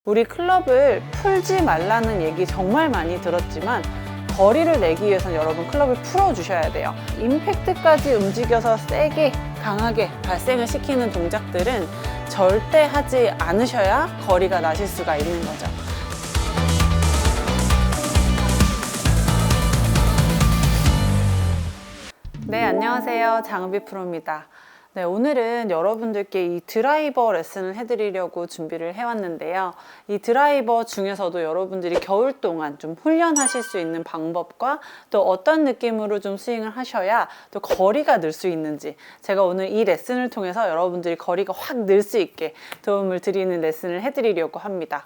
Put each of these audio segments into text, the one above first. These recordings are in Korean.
우리 클럽을 풀지 말라는 얘기 정말 많이 들었지만 거리를 내기 위해서는 여러분 클럽을 풀어주셔야 돼요. 임팩트까지 움직여서 세게 강하게 발생을 시키는 동작들은 절대 하지 않으셔야 거리가 나실 수가 있는 거죠. 네, 안녕하세요. 장은비 프로입니다. 네, 오늘은 여러분들께 이 드라이버 레슨을 해드리려고 준비를 해왔는데요. 이 드라이버 중에서도 여러분들이 겨울 동안 좀 훈련하실 수 있는 방법과 또 어떤 느낌으로 좀 스윙을 하셔야 또 거리가 늘 수 있는지, 제가 오늘 이 레슨을 통해서 여러분들이 거리가 확 늘 수 있게 도움을 드리는 레슨을 해드리려고 합니다.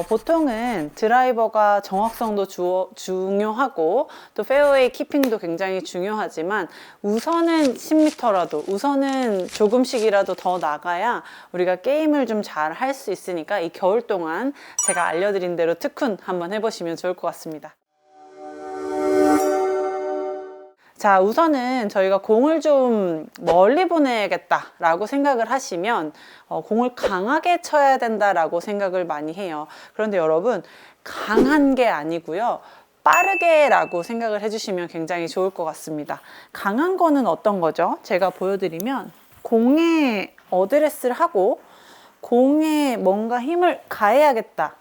보통은 드라이버가 정확성도 중요하고 또 페어웨이 키핑도 굉장히 중요하지만 우선은 10m라도 우선은 조금씩이라도 더 나가야 우리가 게임을 좀 잘 할 수 있으니까 이 겨울 동안 제가 알려드린 대로 특훈 한번 해보시면 좋을 것 같습니다. 자, 우선은 저희가 공을 좀 멀리 보내야겠다라고 생각을 하시면 공을 강하게 쳐야 된다라고 생각을 많이 해요. 그런데 여러분, 강한 게 아니고요. 빠르게 라고 생각을 해주시면 굉장히 좋을 것 같습니다. 강한 거는 어떤 거죠? 제가 보여드리면 공에 어드레스를 하고 공에 뭔가 힘을 가해야겠다.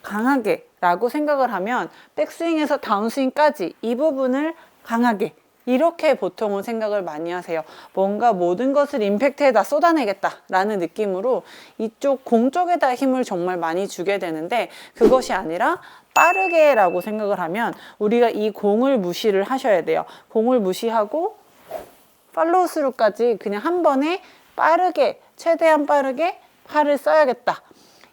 강하게 라고 생각을 하면 백스윙에서 다운스윙까지 이 부분을 강하게 이렇게 보통은 생각을 많이 하세요. 뭔가 모든 것을 임팩트에다 쏟아내겠다 라는 느낌으로 이쪽 공 쪽에다 힘을 정말 많이 주게 되는데, 그것이 아니라 빠르게 라고 생각을 하면 우리가 이 공을 무시를 하셔야 돼요. 공을 무시하고 팔로우 스루까지 그냥 한 번에 빠르게, 최대한 빠르게 팔을 써야겠다,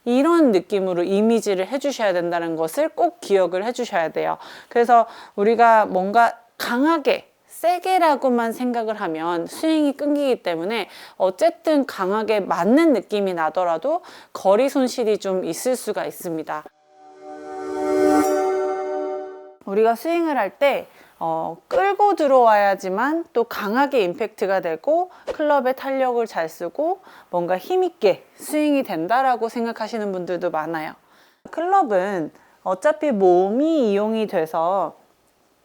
이런 느낌으로 이미지를 해주셔야 된다는 것을 꼭 기억을 해주셔야 돼요. 그래서 우리가 뭔가 강하게 세게라고만 생각을 하면 스윙이 끊기기 때문에 어쨌든 강하게 맞는 느낌이 나더라도 거리 손실이 좀 있을 수가 있습니다. 우리가 스윙을 할 때 끌고 들어와야지만 또 강하게 임팩트가 되고 클럽의 탄력을 잘 쓰고 뭔가 힘있게 스윙이 된다라고 생각하시는 분들도 많아요. 클럽은 어차피 몸이 이용이 돼서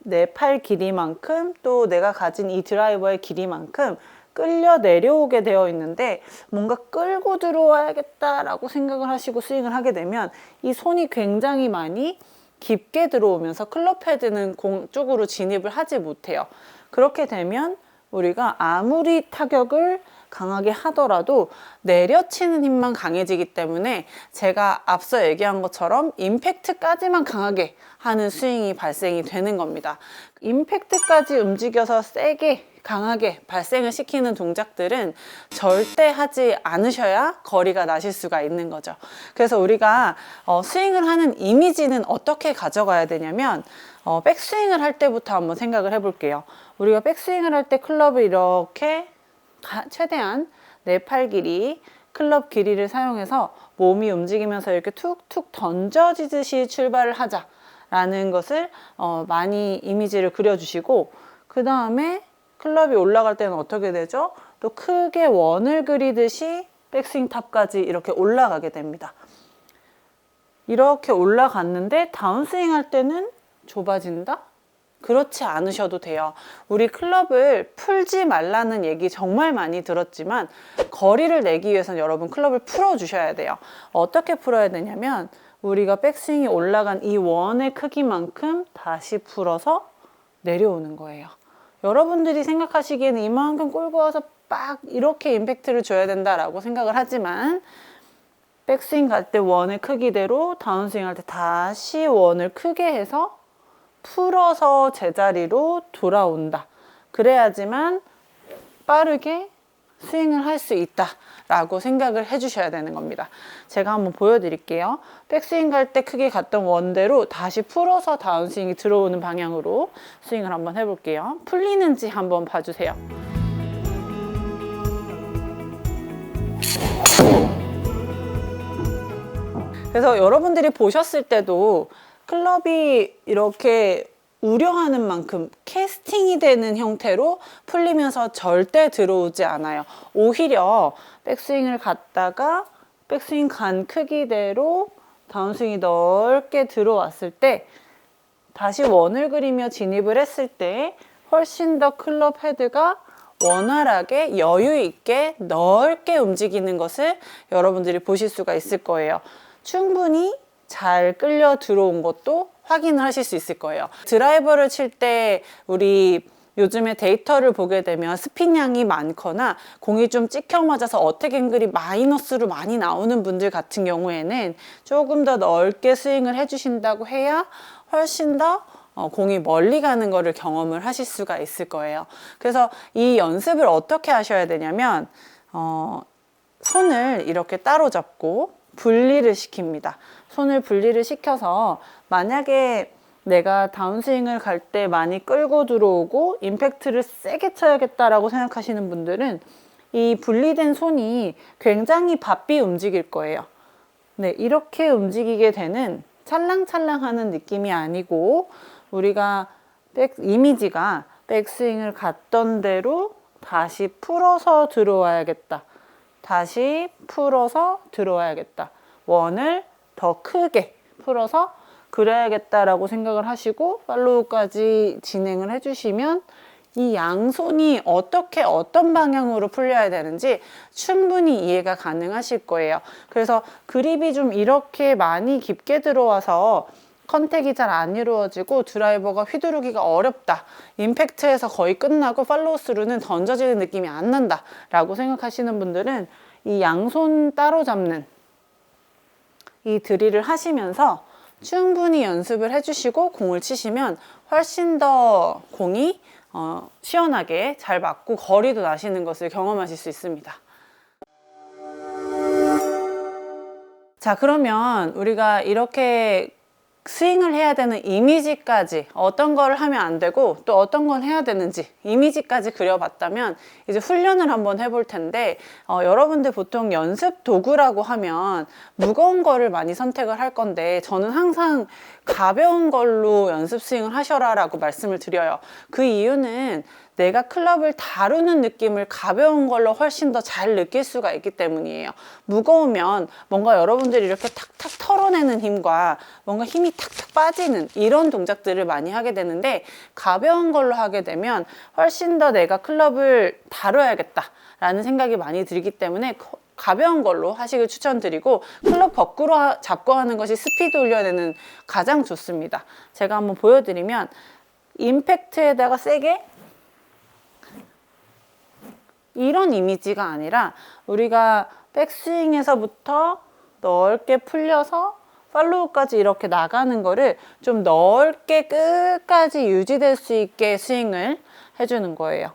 내 팔 길이만큼 또 내가 가진 이 드라이버의 길이만큼 끌려 내려오게 되어 있는데, 뭔가 끌고 들어와야겠다라고 생각을 하시고 스윙을 하게 되면 이 손이 굉장히 많이 깊게 들어오면서 클럽 헤드는 공 쪽으로 진입을 하지 못해요. 그렇게 되면 우리가 아무리 타격을 강하게 하더라도 내려치는 힘만 강해지기 때문에 제가 앞서 얘기한 것처럼 임팩트까지만 강하게 하는 스윙이 발생이 되는 겁니다. 임팩트까지 움직여서 세게 강하게 발생을 시키는 동작들은 절대 하지 않으셔야 거리가 나실 수가 있는 거죠. 그래서 우리가 스윙을 하는 이미지는 어떻게 가져가야 되냐면, 백스윙을 할 때부터 한번 생각을 해볼게요. 우리가 백스윙을 할 때 클럽을 이렇게 최대한 내 팔 길이, 클럽 길이를 사용해서 몸이 움직이면서 이렇게 툭툭 던져지듯이 출발을 하자라는 것을 많이 이미지를 그려주시고, 그 다음에 클럽이 올라갈 때는 어떻게 되죠? 또 크게 원을 그리듯이 백스윙 탑까지 이렇게 올라가게 됩니다. 이렇게 올라갔는데 다운스윙 할 때는 좁아진다? 그렇지 않으셔도 돼요. 우리 클럽을 풀지 말라는 얘기 정말 많이 들었지만 거리를 내기 위해서는 여러분 클럽을 풀어주셔야 돼요. 어떻게 풀어야 되냐면, 우리가 백스윙이 올라간 이 원의 크기만큼 다시 풀어서 내려오는 거예요. 여러분들이 생각하시기에는 이만큼 끌고 와서 빡 이렇게 임팩트를 줘야 된다라고 생각을 하지만, 백스윙 갈 때 원의 크기대로 다운스윙 할 때 다시 원을 크게 해서 풀어서 제자리로 돌아온다. 그래야지만 빠르게 스윙을 할 수 있다 라고 생각을 해주셔야 되는 겁니다. 제가 한번 보여드릴게요. 백스윙 갈 때 크게 갔던 원대로 다시 풀어서 다운스윙이 들어오는 방향으로 스윙을 한번 해볼게요. 풀리는지 한번 봐주세요. 그래서 여러분들이 보셨을 때도 클럽이 이렇게 우려하는 만큼 캐스팅이 되는 형태로 풀리면서 절대 들어오지 않아요. 오히려 백스윙을 갔다가 백스윙 간 크기대로 다운스윙이 넓게 들어왔을 때 다시 원을 그리며 진입을 했을 때 훨씬 더 클럽 헤드가 원활하게 여유 있게 넓게 움직이는 것을 여러분들이 보실 수가 있을 거예요. 충분히 잘 끌려 들어온 것도 확인을 하실 수 있을 거예요. 드라이버를 칠 때 우리 요즘에 데이터를 보게 되면 스핀량이 많거나 공이 좀 찍혀 맞아서 어택 앵글이 마이너스로 많이 나오는 분들 같은 경우에는 조금 더 넓게 스윙을 해주신다고 해야 훨씬 더 공이 멀리 가는 거를 경험을 하실 수가 있을 거예요. 그래서 이 연습을 어떻게 하셔야 되냐면 손을 이렇게 따로 잡고 분리를 시킵니다. 손을 분리를 시켜서 만약에 내가 다운스윙을 갈 때 많이 끌고 들어오고 임팩트를 세게 쳐야겠다라고 생각하시는 분들은 이 분리된 손이 굉장히 바삐 움직일 거예요. 네, 이렇게 움직이게 되는 찰랑찰랑하는 느낌이 아니고 우리가 이미지가 백스윙을 갔던 대로 다시 풀어서 들어와야겠다. 다시 풀어서 들어와야겠다. 원을 더 크게 풀어서 그래야겠다라고 생각을 하시고 팔로우까지 진행을 해주시면 이 양손이 어떻게 어떤 방향으로 풀려야 되는지 충분히 이해가 가능하실 거예요. 그래서 그립이 좀 이렇게 많이 깊게 들어와서 컨택이 잘 안 이루어지고 드라이버가 휘두르기가 어렵다. 임팩트에서 거의 끝나고 팔로우 스루는 던져지는 느낌이 안 난다 라고 생각하시는 분들은 이 양손 따로 잡는 이 드릴을 하시면서 충분히 연습을 해주시고 공을 치시면 훨씬 더 공이 시원하게 잘 맞고 거리도 나시는 것을 경험하실 수 있습니다. 자, 그러면 우리가 이렇게 스윙을 해야 되는 이미지까지 어떤 걸 하면 안 되고 또 어떤 걸 해야 되는지 이미지까지 그려봤다면 이제 훈련을 한번 해볼 텐데 여러분들 보통 연습 도구라고 하면 무거운 거를 많이 선택을 할 건데 저는 항상 가벼운 걸로 연습 스윙을 하셔라 라고 말씀을 드려요. 그 이유는 내가 클럽을 다루는 느낌을 가벼운 걸로 훨씬 더 잘 느낄 수가 있기 때문이에요. 무거우면 뭔가 여러분들이 이렇게 탁탁 털어내는 힘과 뭔가 힘이 탁탁 빠지는 이런 동작들을 많이 하게 되는데 가벼운 걸로 하게 되면 훨씬 더 내가 클럽을 다뤄야겠다 라는 생각이 많이 들기 때문에 가벼운 걸로 하시길 추천드리고 클럽 거꾸로 잡고 하는 것이 스피드 훈련에는 가장 좋습니다. 제가 한번 보여드리면 임팩트에다가 세게 이런 이미지가 아니라 우리가 백스윙에서부터 넓게 풀려서 팔로우까지 이렇게 나가는 거를 좀 넓게 끝까지 유지될 수 있게 스윙을 해주는 거예요.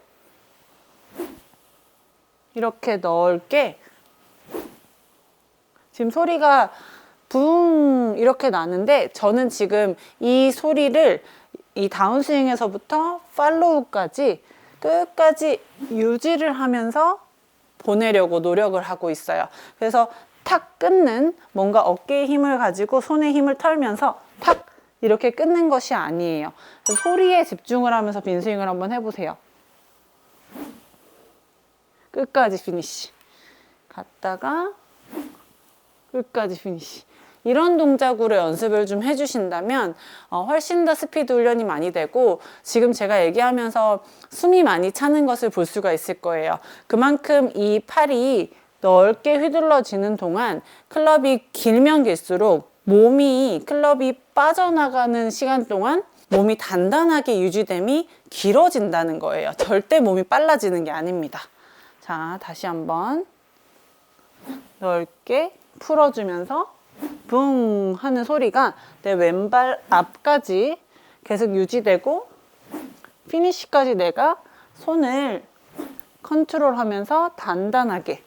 이렇게 넓게 지금 소리가 붕 이렇게 나는데 저는 지금 이 소리를 이 다운스윙에서부터 팔로우까지 끝까지 유지를 하면서 보내려고 노력을 하고 있어요. 그래서 탁 끊는 뭔가 어깨에 힘을 가지고 손에 힘을 털면서 탁 이렇게 끊는 것이 아니에요. 소리에 집중을 하면서 빈스윙을 한번 해보세요. 끝까지 피니쉬. 갔다가 끝까지 피니쉬. 이런 동작으로 연습을 좀 해주신다면 훨씬 더 스피드 훈련이 많이 되고 지금 제가 얘기하면서 숨이 많이 차는 것을 볼 수가 있을 거예요. 그만큼 이 팔이 넓게 휘둘러지는 동안 클럽이 길면 길수록 클럽이 빠져나가는 시간 동안 몸이 단단하게 유지됨이 길어진다는 거예요. 절대 몸이 빨라지는 게 아닙니다. 자, 다시 한번 넓게 풀어주면서 붕 하는 소리가 내 왼발 앞까지 계속 유지되고 피니쉬까지 내가 손을 컨트롤하면서 단단하게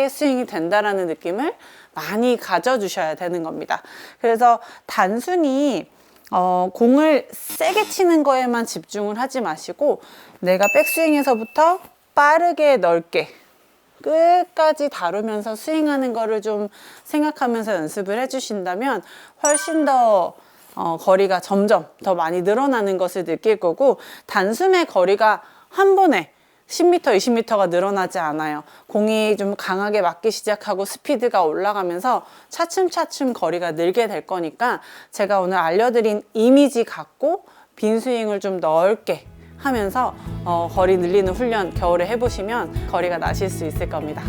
스윙이 된다라는 느낌을 많이 가져주셔야 되는 겁니다. 그래서 단순히 공을 세게 치는 거에만 집중을 하지 마시고 내가 백스윙에서부터 빠르게 넓게 끝까지 다루면서 스윙하는 거를 좀 생각하면서 연습을 해주신다면 훨씬 더 거리가 점점 더 많이 늘어나는 것을 느낄 거고 단숨에 거리가 한 번에 10m, 20m가 늘어나지 않아요. 공이 좀 강하게 맞기 시작하고 스피드가 올라가면서 차츰차츰 거리가 늘게 될 거니까 제가 오늘 알려드린 이미지 갖고 빈 스윙을 좀 넓게 하면서 거리 늘리는 훈련 겨울에 해보시면 거리가 나실 수 있을 겁니다.